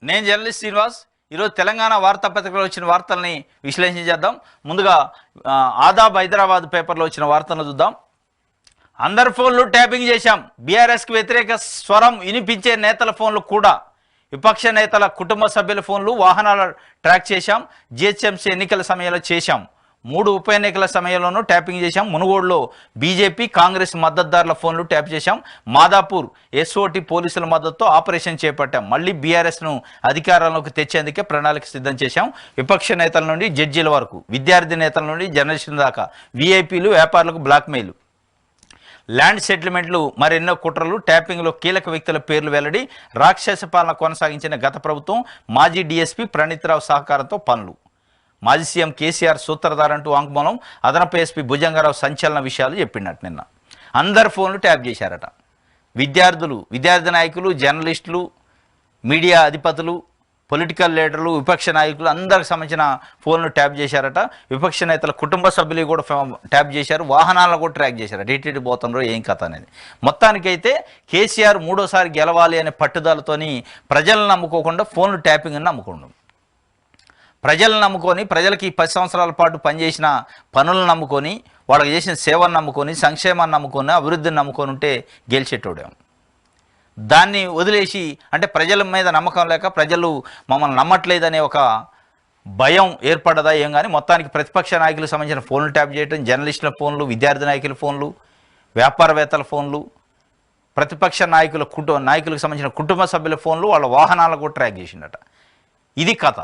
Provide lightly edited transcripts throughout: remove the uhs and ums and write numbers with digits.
నేను జర్నలిస్ట్ శ్రీనివాస్. ఈరోజు తెలంగాణ వార్తాపత్రికలో వచ్చిన వార్తల్ని విశ్లేషణ చేద్దాం. ముందుగా ఆదాబ్ హైదరాబాద్ పేపర్లో వచ్చిన వార్తలను చూద్దాం. అందరి ఫోన్లు ట్యాపింగ్ చేశాం. బీఆర్ఎస్కి వ్యతిరేక స్వరం వినిపించే నేతల ఫోన్లు కూడా, విపక్ష నేతల కుటుంబ సభ్యుల ఫోన్లు, వాహనాల ట్రాక్ చేశాం. జిహెచ్ఎంసీ ఎన్నికల సమయంలో చేశాం. 3 ఉప ఎన్నికల సమయంలోనూ ట్యాపింగ్ చేశాం. మునుగోడులో బీజేపీ కాంగ్రెస్ మద్దతుదారుల ఫోన్లు ట్యాప్ చేశాం. మాదాపూర్ ఎస్ఓటి పోలీసుల మద్దతుతో ఆపరేషన్ చేపట్టాం. మళ్ళీ బీఆర్ఎస్ను అధికారంలోకి తెచ్చేందుకే ప్రణాళిక సిద్ధం చేశాం. విపక్ష నేతల నుండి జడ్జీల వరకు, విద్యార్థి నేతల నుండి జర్నలిస్టుల దాకా, వీఐపీలు, వ్యాపారులకు బ్లాక్మెయిల్, ల్యాండ్ సెటిల్మెంట్లు, మరెన్నో కుట్రలు, ట్యాపింగ్లో కీలక వ్యక్తుల పేర్లు వెల్లడి. రాక్షస పాలన కొనసాగించిన గత ప్రభుత్వం, మాజీ డీఎస్పీ ప్రణీత్రావు సహకారంతో పనులు. మాజీ సీఎం కేసీఆర్ సూత్రధారంటూ వాంగ్మూలం. అదనపు ఎస్పీ భుజంగారావు సంచలన విషయాలు చెప్పినట్టు నిన్న. అందరి ఫోన్లు ట్యాప్ చేశారట. విద్యార్థులు, విద్యార్థి నాయకులు, జర్నలిస్టులు, మీడియా అధిపతులు, పొలిటికల్ లీడర్లు, విపక్ష నాయకులు అందరికి సంబంధించిన ఫోన్లు ట్యాప్ చేశారట. విపక్ష నేతల కుటుంబ సభ్యులు కూడా ట్యాప్ చేశారు. వాహనాలను కూడా ట్రాక్ చేశారు. డీటీడీ పోతంలో ఏం కథ అనేది. మొత్తానికైతే కేసీఆర్ మూడోసారి గెలవాలి అనే పట్టుదలతోని ప్రజలను నమ్ముకోకుండా ఫోన్లు ట్యాపింగ్ని నమ్ముకోండు. ప్రజలను నమ్ముకొని, ప్రజలకి 10 సంవత్సరాల పాటు పనిచేసిన పనులను నమ్ముకొని, వాళ్ళకి చేసిన సేవను నమ్ముకొని, సంక్షేమాన్ని నమ్ముకొని, అభివృద్ధిని నమ్ముకొని ఉంటే గెలిచేటోడేమో. దాన్ని వదిలేసి, అంటే ప్రజల మీద నమ్మకం లేక ప్రజలు మమ్మల్ని నమ్మట్లేదనే ఒక భయం ఏర్పడదా ఏం. కానీ మొత్తానికి ప్రతిపక్ష నాయకులకు సంబంధించిన ఫోన్లు ట్యాప్ చేయడం, జర్నలిస్టుల ఫోన్లు, విద్యార్థి నాయకుల ఫోన్లు, వ్యాపారవేత్తల ఫోన్లు, ప్రతిపక్ష నాయకులకు సంబంధించిన కుటుంబ సభ్యుల ఫోన్లు, వాళ్ళ వాహనాలకు కూడా ట్రాక్ చేసిండట. ఇది కథ.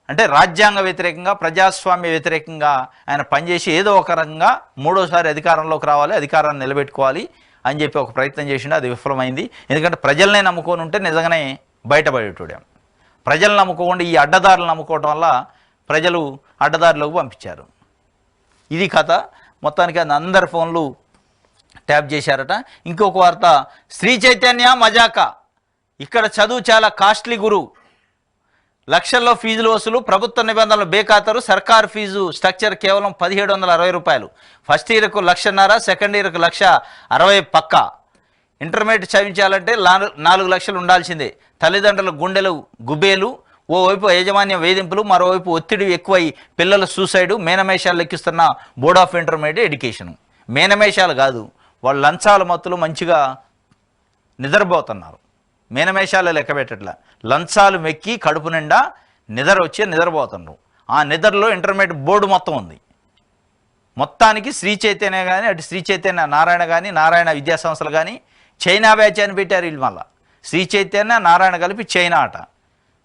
అంటే రాజ్యాంగ వ్యతిరేకంగా, ప్రజాస్వామ్య వ్యతిరేకంగా ఆయన పనిచేసి ఏదో ఒక రకంగా మూడోసారి అధికారంలోకి రావాలి, అధికారాన్ని నిలబెట్టుకోవాలి అని చెప్పి ఒక ప్రయత్నం చేసిండు. అది విఫలమైంది. ఎందుకంటే ప్రజలనే నమ్ముకొని ఉంటే నిజంగానే బయటపడేటోడాం. ప్రజలు నమ్ముకోకుండా ఈ అడ్డదారులు నమ్ముకోవడం వల్ల ప్రజలు అడ్డదారులకు పంపించారు. ఇది కథ. మొత్తానికి అందరి ఫోన్లు ట్యాప్ చేశారట. ఇంకొక వార్త, శ్రీ చైతన్య మజాకా. ఇక్కడ చదువు చాలా కాస్ట్లీ గురు. లక్షల్లో ఫీజులు వసూలు, ప్రభుత్వ నిబంధనలు బేఖాతరు. సర్కారు ఫీజు స్ట్రక్చర్ కేవలం 1760 రూపాయలు. ఫస్ట్ ఇయర్కు 1,50,000, సెకండ్ ఇయర్కు 1,60,000 పక్కా. ఇంటర్మీడియట్ చదివించాలంటే 4 లక్షలు ఉండాల్సిందే. తల్లిదండ్రుల గుండెలు గుబేలు. ఓవైపు యాజమాన్య వేధింపులు, మరోవైపు ఒత్తిడి ఎక్కువై పిల్లల సూసైడు. మేనమేషాలు లెక్కిస్తున్న బోర్డ్ ఆఫ్ ఇంటర్మీడియట్ ఎడ్యుకేషన్. మేనమేషాలు కాదు, వాళ్ళు లంచాల మత్తులు మంచిగా నిద్రపోతున్నారు. మేనమేషాలు లెక్క పెట్టట్లా, లంచాలు మెక్కి కడుపు నిండా నిద్రపోతుండ్రు. ఆ నిద్రలో ఇంటర్మీడియట్ బోర్డు మొత్తం ఉంది. మొత్తానికి శ్రీ చైతన్య కానీ, అటు శ్రీ చైతన్య నారాయణ కానీ, నారాయణ విద్యా సంస్థలు కానీ చైనా బ్యాచ్ అని పెట్టారు వీళ్ళు. మళ్ళీ శ్రీ చైతన్య నారాయణ కలిపి చైనా ఆట.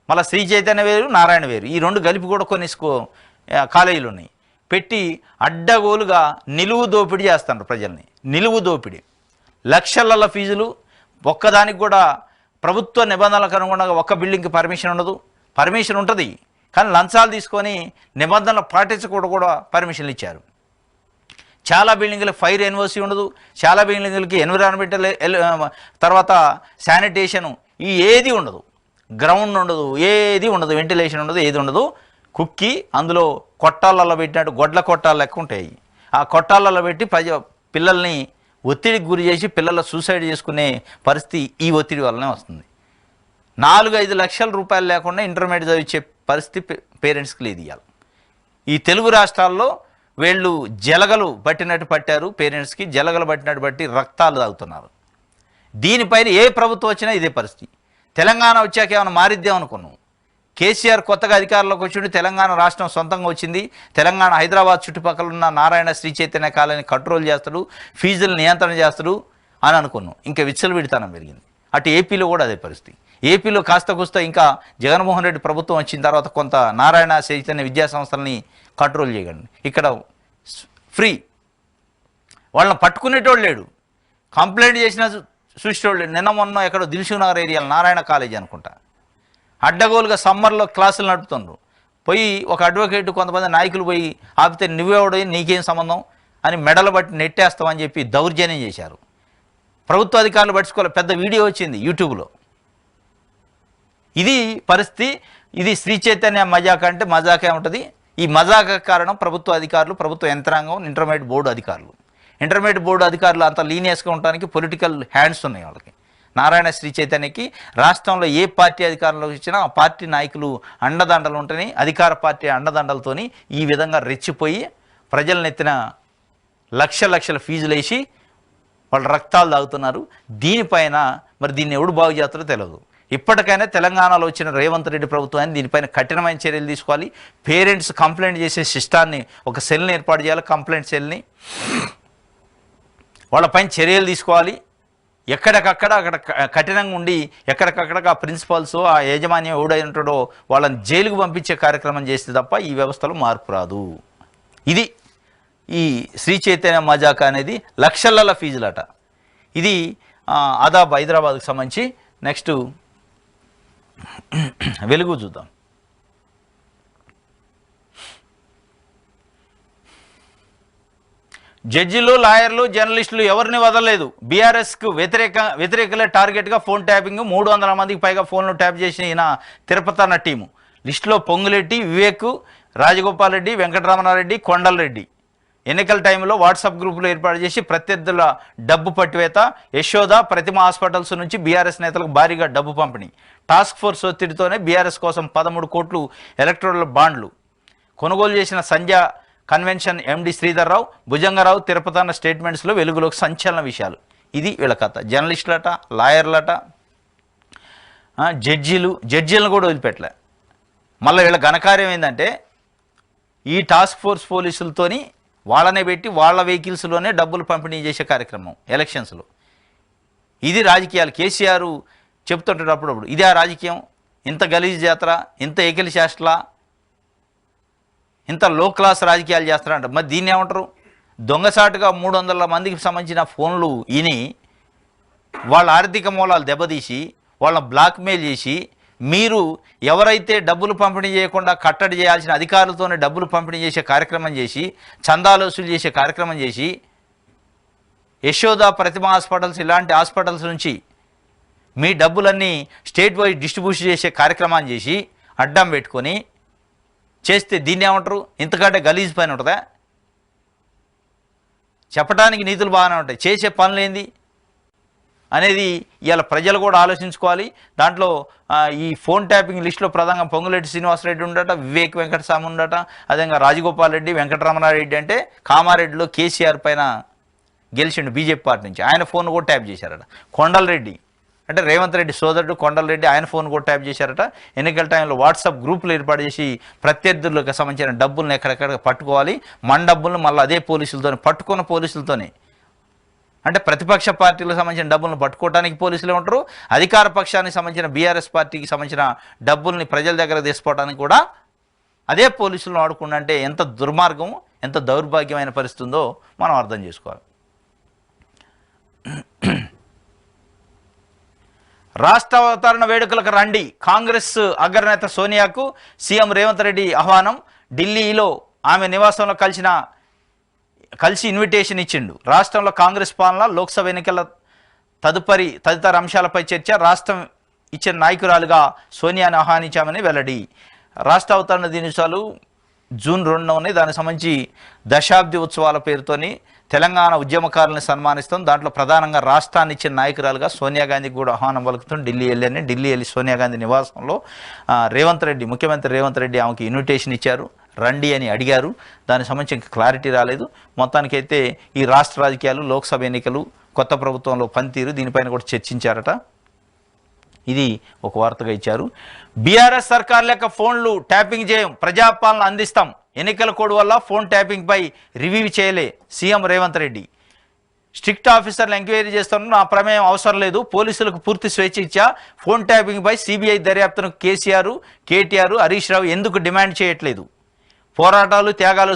మళ్ళీ శ్రీ చైతన్య వేరు, నారాయణ వేరు. ఈ రెండు కలిపి కూడా కొన్ని కాలేజీలు ఉన్నాయి. పెట్టి అడ్డగోలుగా నిలువు దోపిడీ చేస్తున్నారు ప్రజల్ని. నిలువు దోపిడీ, లక్షల ఫీజులు. ఒక్కదానికి కూడా ప్రభుత్వ నిబంధనలకు అనుగుణంగా ఒక్క బిల్డింగ్కి పర్మిషన్ ఉండదు. పర్మిషన్ ఉంటుంది కానీ లంచాలు తీసుకొని నిబంధనలు పాటించకూడదు కూడా పర్మిషన్లు ఇచ్చారు. చాలా బిల్డింగ్లకు ఫైర్ ఎన్ఓసి ఉండదు. చాలా బిల్డింగ్లకి ఎన్విరాన్మెంటల్, తర్వాత శానిటేషను, ఈ ఏది ఉండదు. గ్రౌండ్ ఉండదు, ఏది ఉండదు. వెంటిలేషన్ ఉండదు, ఏది ఉండదు. కుక్కి అందులో కొట్టాలలో పెట్టినట్టు గొడ్ల కొట్టాలు లెక్క ఉంటాయి. ఆ కొట్టాలలో పెట్టి పిల్లల్ని ఒత్తిడికి గురి చేసి పిల్లల సూసైడ్ చేసుకునే పరిస్థితి ఈ ఒత్తిడి వల్లనే వస్తుంది. 4-5 లక్షల రూపాయలు లేకుండా ఇంటర్మీడియట్ చదివించే పరిస్థితి పేరెంట్స్కి లేదు ఇవ్వాలి. ఈ తెలుగు రాష్ట్రాల్లో వీళ్ళు జలగలు పట్టినట్టు పట్టారు. పేరెంట్స్కి జలగలు పట్టినట్టు బట్టి రక్తాలు తాగుతున్నారు. దీనిపైన ఏ ప్రభుత్వం వచ్చినా ఇదే పరిస్థితి. తెలంగాణ వచ్చాక ఏమైనా మారిద్దాం అనుకున్నాం. కేసీఆర్ కొత్తగా అధికారంలోకి వచ్చిండు. తెలంగాణ రాష్ట్రం సొంతంగా వచ్చింది. తెలంగాణ హైదరాబాద్ చుట్టుపక్కల ఉన్న నారాయణ శ్రీ చైతన్య కాలనీ కంట్రోల్ చేస్తాడు, ఫీజులు నియంత్రణ చేస్తాడు అని అనుకున్నాం. ఇంకా విచ్చలవిడితనం పెరిగింది. అటు ఏపీలో కూడా అదే పరిస్థితి. ఏపీలో కాస్త కూస్త ఇంకా జగన్మోహన్ రెడ్డి ప్రభుత్వం వచ్చిన తర్వాత కొంత నారాయణ చైతన్య విద్యా సంస్థలని కంట్రోల్ చేయగలండి. ఇక్కడ ఫ్రీ, వాళ్ళని పట్టుకునేటోళ్ళు లేడు, కంప్లైంట్ చేసిన చూసేటోళ్ళు లేడు. నిన్న మొన్న ఎక్కడో దిల్సుఖ్నగర్ ఏరియాలో నారాయణ కాలేజీ అనుకుంటా, అడ్డగోలుగా సమ్మర్లో క్లాసులు నడుపుతుండ్రు. పోయి ఒక అడ్వకేట్, కొంతమంది నాయకులు పోయి ఆపితే నువ్వేవాడు, నీకేం సంబంధం అని మెడలు బట్టి నెట్టేస్తామని చెప్పి దౌర్జన్యం చేశారు. ప్రభుత్వ అధికారులు పట్టుకోవాలి. పెద్ద వీడియో వచ్చింది యూట్యూబ్లో. ఇది పరిస్థితి. ఇది శ్రీ చైతన్య మజాక అంటే మజాకే ఉంటుంది. ఈ మజాక కారణం ప్రభుత్వ అధికారులు, ప్రభుత్వ యంత్రాంగం, ఇంటర్మీడియట్ బోర్డు అధికారులు. ఇంటర్మీడియట్ బోర్డు అధికారులు అంత లీనియస్గా ఉండడానికి పొలిటికల్ హ్యాండ్స్ ఉన్నాయి వాళ్ళకి. నారాయణ శ్రీ చైతన్యకి రాష్ట్రంలో ఏ పార్టీ అధికారంలోకి వచ్చినా ఆ పార్టీ నాయకులు అండదండలు ఉంటేనే అధికార పార్టీ అండదండలతోని ఈ విధంగా రెచ్చిపోయి ప్రజలనెత్తిన లక్షల ఫీజులు వేసి వాళ్ళు రక్తాలు తాగుతున్నారు. దీనిపైన మరి దీన్ని ఎవడు బాగు చేస్తారో తెలియదు. ఇప్పటికైనా తెలంగాణలో వచ్చిన రేవంత్ రెడ్డి ప్రభుత్వాన్ని దీనిపైన కఠినమైన చర్యలు తీసుకోవాలి. పేరెంట్స్ కంప్లైంట్ చేసే సిస్టాన్ని ఒక సెల్ని ఏర్పాటు చేయాలి, కంప్లైంట్ సెల్ని. వాళ్ళపైన చర్యలు తీసుకోవాలి. ఎక్కడికక్కడ అక్కడ కఠినంగా ఉండి ఎక్కడికక్కడ ఆ ప్రిన్సిపల్స్ ఆ యాజమాన్యం ఎవడై ఉంటాడో వాళ్ళని జైలుకు పంపించే కార్యక్రమం చేస్తే తప్ప ఈ వ్యవస్థలో మార్పు రాదు. ఇది ఈ శ్రీ చైతన్య మజాకా అనేది లక్షల ఫీజులట. ఇది ఆదాబ్ హైదరాబాద్కు సంబంధించి. నెక్స్ట్ వెలుగు చూద్దాం. జడ్జిలు, లాయర్లు, జర్నలిస్టులు ఎవరిని వదలలేదు. బీఆర్ఎస్కు వ్యతిరేకలే టార్గెట్గా ఫోన్ ట్యాపింగ్. 300 మందికి పైగా ఫోన్లు ట్యాప్ చేసిన ఈయన తిరుపతి అన్న టీము. లిస్టులో పొంగులెట్టి, వివేక్, రాజగోపాల్ రెడ్డి, వెంకటరమణారెడ్డి, కొండలరెడ్డి. ఎన్నికల టైంలో వాట్సాప్ గ్రూపులు ఏర్పాటు చేసి ప్రత్యర్థుల డబ్బు పట్టివేత. యశోద, ప్రతిమ హాస్పిటల్స్ నుంచి బీఆర్ఎస్ నేతలకు భారీగా డబ్బు పంపిణీ. టాస్క్ ఫోర్స్ ఒత్తిడితోనే బీఆర్ఎస్ కోసం 13 కోట్లు ఎలక్ట్రల్ బాండ్లు కొనుగోలు చేసిన సంధ్య కన్వెన్షన్ ఎండి శ్రీధర్రావు, భుజంగరావు, తిరుపతన్న స్టేట్మెంట్స్లో వెలుగులోకి సంచలన విషయాలు. ఇది వీళ్ళ కథ. జర్నలిస్టులట, లాయర్లట, జడ్జీలను కూడా వదిలిపెట్టలే. మళ్ళీ వీళ్ళ ఘనకార్యం ఏంటంటే ఈ టాస్క్ ఫోర్స్ పోలీసులతోని వాళ్ళనే పెట్టి వాళ్ళ వెహికల్స్లోనే డబ్బులు పంపిణీ చేసే కార్యక్రమం ఎలక్షన్స్లో. ఇది రాజకీయాలు. కేసీఆర్ చెప్తుంటాడు అప్పుడప్పుడు, ఇదే ఆ రాజకీయం. ఇంత గలీజ్ జాతర, ఇంత ఏకలి శాస్ట్లా, ఇంత లో క్లాస్ రాజకీయాలు చేస్తారంట. మరి దీన్ని ఏమంటారు? దొంగసాటుగా 300 మందికి సంబంధించిన ఫోన్లు ఇని వాళ్ళ ఆర్థిక మూలాలు దెబ్బతీసి వాళ్ళని బ్లాక్మెయిల్ చేసి మీరు ఎవరైతే డబ్బులు పంపిణీ చేయకుండా కట్టడి చేయాల్సిన అధికారులతోనే డబ్బులు పంపిణీ చేసే కార్యక్రమం చేసి, చందాలు వసూలు చేసే కార్యక్రమం చేసి, యశోద, ప్రతిమ హాస్పిటల్స్ ఇలాంటి హాస్పిటల్స్ నుంచి మీ డబ్బులన్నీ స్టేట్ వైడ్ డిస్ట్రిబ్యూషన్ చేసే కార్యక్రమాన్ని చేసి అడ్డం పెట్టుకొని చేస్తే దీన్ని ఏమంటారు? ఇంతకంటే గలీజ్ పైన ఉంటుందా? చెప్పడానికి నీతులు బాగానే ఉంటాయి, చేసే పనులు ఏంది అనేది ఇవాళ ప్రజలు కూడా ఆలోచించుకోవాలి. దాంట్లో ఈ ఫోన్ ట్యాపింగ్ లిస్టులో ప్రధానంగా పొంగులేటి శ్రీనివాసరెడ్డి ఉండట, వివేక్ వెంకటస్వామి ఉండట, అదేవిధంగా రాజగోపాల్ రెడ్డి, వెంకటరమణారెడ్డి. అంటే కామారెడ్డిలో కేసీఆర్ పైన గెలిచిండు బీజేపీ పార్టీ నుంచి, ఆయన ఫోన్ కూడా ట్యాప్ చేశారట. కొండలరెడ్డి అంటే రేవంత్ రెడ్డి సోదరుడు కొండలరెడ్డి, ఆయన ఫోన్ కూడా ట్యాప్ చేశారట. ఎన్నికల టైంలో వాట్సాప్ గ్రూపులు ఏర్పాటు చేసి ప్రత్యర్థులకు సంబంధించిన డబ్బులను ఎక్కడెక్కడ పట్టుకోవాలి, మన డబ్బులను మళ్ళీ అదే పోలీసులతోనే పట్టుకున్న పోలీసులతోనే. అంటే ప్రతిపక్ష పార్టీలకు సంబంధించిన డబ్బులను పట్టుకోవడానికి పోలీసులే ఉంటారు, అధికార పక్షానికి సంబంధించిన బీఆర్ఎస్ పార్టీకి సంబంధించిన డబ్బుల్ని ప్రజల దగ్గర తీసుకోవడానికి కూడా అదే పోలీసులను వాడుకుంటే ఎంత దుర్మార్గం, ఎంత దౌర్భాగ్యమైన పరిస్థితి ఉందో మనం అర్థం చేసుకోవాలి. రాష్ట్ర అవతరణ వేడుకలకు రండి, కాంగ్రెస్ అగ్రనేత సోనియాకు సీఎం రేవంత్ రెడ్డి ఆహ్వానం. ఢిల్లీలో ఆమె నివాసంలో కలిసి ఇన్విటేషన్ ఇచ్చిండు. రాష్ట్రంలో కాంగ్రెస్ పాలన, లోక్సభ ఎన్నికల తదితర అంశాలపై చర్చ. రాష్ట్రం ఇచ్చిన నాయకురాలుగా సోనియాను ఆహ్వానించామని వెల్లడి. రాష్ట్ర అవతరణ దినోత్సవాలు జూన్ 2న ఉన్నాయి. దానికి సంబంధించి దశాబ్ది ఉత్సవాల పేరుతోని తెలంగాణ ఉద్యమకారులను సన్మానిస్తాం. దాంట్లో ప్రధానంగా రాష్ట్రాన్ని ఇచ్చిన నాయకురాలుగా సోనియా గాంధీకి కూడా ఆహ్వానం పలుకుతాం. ఢిల్లీ వెళ్ళి సోనియా గాంధీ నివాసంలో ముఖ్యమంత్రి రేవంత్ రెడ్డి ఆమెకి ఇన్విటేషన్ ఇచ్చారు, రండి అని అడిగారు. దానికి సంబంధించి ఇంకా క్లారిటీ రాలేదు. మొత్తానికైతే ఈ రాష్ట్ర రాజకీయాలు, లోక్సభ ఎన్నికలు, కొత్త ప్రభుత్వంలో పనితీరు, దీనిపైన కూడా చర్చించారట. ఇది ఒక వార్తగా ఇచ్చారు. బీఆర్ఎస్ సర్కార్ లెక్క ఫోన్లు ట్యాపింగ్ చేయం, ప్రజాపాలన అందిస్తాం. ఎన్నికల కోడ్ వల్ల ఫోన్ ట్యాపింగ్పై రివ్యూ చేయలే సీఎం రేవంత్ రెడ్డి. స్ట్రిక్ట్ ఆఫీసర్లు ఎంక్వైరీ చేస్తున్నారు, నా ప్రమేయం అవసరం లేదు, పోలీసులకు పూర్తి స్వేచ్ఛ ఇచ్చా. ఫోన్ ట్యాపింగ్పై సిబిఐ దర్యాప్తును కేసీఆర్, కేటీఆర్, హరీష్ రావు ఎందుకు డిమాండ్ చేయట్లేదు? పోరాటాలు, త్యాగాలు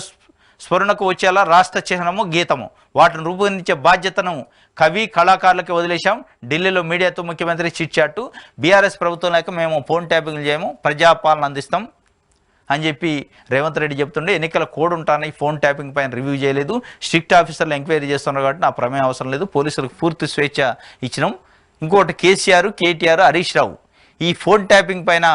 స్మరణకు వచ్చేలా రాష్ట్ర చిహ్నము, గీతము, వాటిని రూపొందించే బాధ్యతను కవి, కళాకారులకి వదిలేశాం. ఢిల్లీలో మీడియాతో ముఖ్యమంత్రి చిట్ చాటు. బీఆర్ఎస్ ప్రభుత్వం లేక మేము ఫోన్ ట్యాపింగ్లు చేయము, ప్రజాపాలన అందిస్తాం అని చెప్పి రేవంత్ రెడ్డి చెప్తుండే. ఎన్నికల కోడ్ ఉంటానని ఫోన్ ట్యాపింగ్ పైన రివ్యూ చేయలేదు, స్ట్రిక్ట్ ఆఫీసర్లు ఎంక్వైరీ చేస్తున్నారు కాబట్టి నా ప్రమేయం అవసరం లేదు, పోలీసులకు పూర్తి స్వేచ్ఛ ఇచ్చినాం. ఇంకోటి కేసీఆర్, కేటీఆర్, హరీష్ రావు ఈ ఫోన్ ట్యాపింగ్ పైన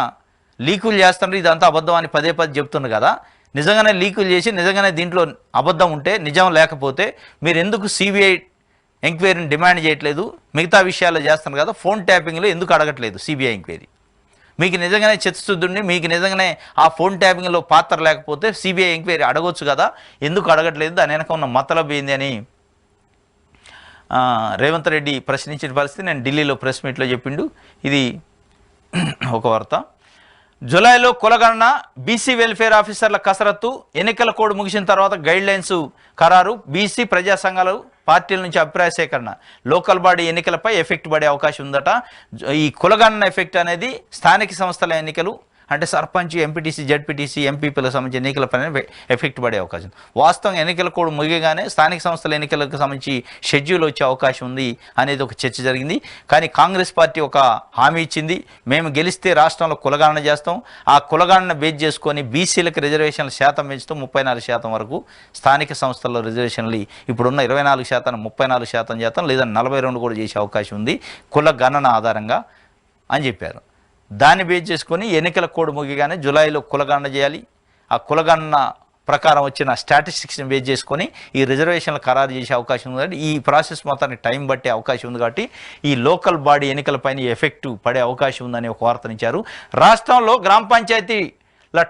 లీకులు చేస్తున్నారు, ఇదంతా అబద్ధం అని పదే చెప్తున్నారు కదా. నిజంగానే లీకులు చేసి నిజంగానే దీంట్లో అబద్ధం ఉంటే, నిజం లేకపోతే మీరు ఎందుకు సిబిఐ ఎంక్వైరీని డిమాండ్ చేయట్లేదు, మిగతా విషయాల్లో చేస్తున్నారు కదా, ఫోన్ ట్యాపింగ్లో ఎందుకు అడగట్లేదు సిబిఐ ఎంక్వైరీ? మీకు నిజంగానే చిత్తశుద్ధుండి మీకు నిజంగానే ఆ ఫోన్ ట్యాపింగ్లో పాత్ర లేకపోతే సిబిఐ ఎంక్వైరీ అడగొచ్చు కదా, ఎందుకు అడగట్లేదు? దాని వెనక ఉన్న మతలబ్ ఏంది అని రేవంత్ రెడ్డి ప్రశ్నించిన పరిస్థితి నేను ఢిల్లీలో ప్రెస్ మీట్లో చెప్పిండు. ఇది ఒక వార్త. జూలైలో కులగణన, బీసీ వెల్ఫేర్ ఆఫీసర్ల కసరత్తు, ఎన్నికల కోడ్ ముగిసిన తర్వాత గైడ్లైన్స్ ఖరారు, బీసీ ప్రజా సంఘాలు పార్టీల నుంచి అభిప్రాయ సేకరణ, లోకల్ బాడీ ఎన్నికలపై ఎఫెక్ట్ పడే అవకాశం ఉందట. ఈ కులగణన ఎఫెక్ట్ అనేది స్థానిక సంస్థల ఎన్నికలు అంటే సర్పంచ్, ఎంపీటీసీ, జడ్పీటీసీ, ఎంపీపీలకు సంబంధించి ఎన్నికలపై ఎఫెక్ట్ పడే అవకాశం. వాస్తవం ఎన్నికల కోడ్ ముగియగానే స్థానిక సంస్థల ఎన్నికలకు సంబంధించి షెడ్యూల్ వచ్చే అవకాశం ఉంది అనేది ఒక చర్చ జరిగింది. కానీ కాంగ్రెస్ పార్టీ ఒక హామీ ఇచ్చింది, మేము గెలిస్తే రాష్ట్రంలో కులగణన చేస్తాం, ఆ కులగణన బేస్ చేసుకొని బీసీలకు రిజర్వేషన్ల శాతం పెంచుతూ 34% వరకు స్థానిక సంస్థల్లో రిజర్వేషన్లు ఇప్పుడున్న 24% 34% చేస్తాం, లేదా 42 కూడా చేసే అవకాశం ఉంది కుల గణన ఆధారంగా అని చెప్పారు. దాన్ని బేస్ చేసుకొని ఎన్నికల కోడ్ ముగిగానే జూలైలో కులగణన చేయాలి. ఆ కులగణన ప్రకారం వచ్చిన స్టాటిస్టిక్స్ని బేస్ చేసుకొని ఈ రిజర్వేషన్లు ఖరారు చేసే అవకాశం ఉంది. కాబట్టి ఈ ప్రాసెస్ మొత్తానికి టైం పట్టే అవకాశం ఉంది. కాబట్టి ఈ లోకల్ బాడీ ఎన్నికలపైన ఎఫెక్ట్ పడే అవకాశం ఉందని ఒక వార్తనిచ్చారు. రాష్ట్రంలో గ్రామ పంచాయతీ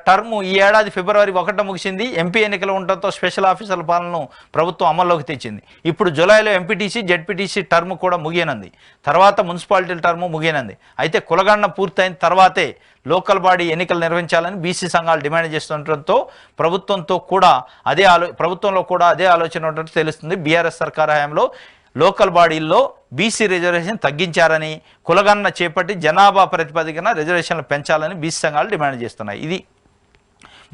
టర్మ్ ఈ ఏడాది ఫిబ్రవరి 1 ముగిసింది. ఎంపీ ఎన్నికలు ఉండటంతో స్పెషల్ ఆఫీసర్ల పాలనను ప్రభుత్వం అమల్లోకి తెచ్చింది. ఇప్పుడు జూలైలో ఎంపీటీసీ, జడ్పీటీసీ టర్మ్ కూడా ముగియనుంది. తర్వాత మున్సిపాలిటీల టర్మ్ ముగియనుంది. అయితే కులగణన పూర్తయిన తర్వాతే లోకల్ బాడీ ఎన్నికలు నిర్వహించాలని బీసీ సంఘాలు డిమాండ్ చేస్తుండటంతో ప్రభుత్వంలో కూడా అదే ఆలోచన ఉన్నట్టు తెలుస్తుంది. బీఆర్ఎస్ సర్కార్ హయాంలో లోకల్ బాడీల్లో బీసీ రిజర్వేషన్ తగ్గించారని, కులగణన చేపట్టి జనాభా ప్రాతిపదికన రిజర్వేషన్లు పెంచాలని బీసీ సంఘాలు డిమాండ్ చేస్తున్నాయి. ఇది